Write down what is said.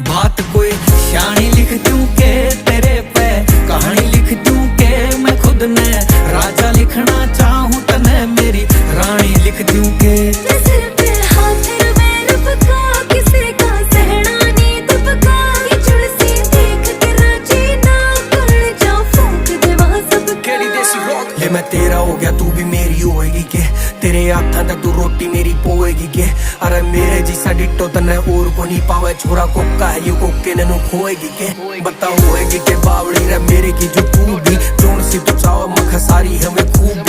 बात कोई शानी लिख दूं के तेरे पे कहानी लिख दूं के मैं खुद ने राजा लिखना चाहूं तने मेरी रानी लिख दूं के सिर पे हाथ रब का किसी का सहना नी दबका ये जुड़सी देख के राजी ना कर जा फूंक देवा सब केड़ी देसी रॉक ले मैं तेरा हो गया तू भी मेरी होएगी के तेरे हाथा तक तू रोटी मेरी पोएगी के अरे मेरे जिसा डिट्टो तने और को नहीं पावे छोरा कोका है ये कोके ने नु खोएगी के बता होएगी के बावड़ी रे मेरे की जो तू भी जोन सी तू चाव मख सारी है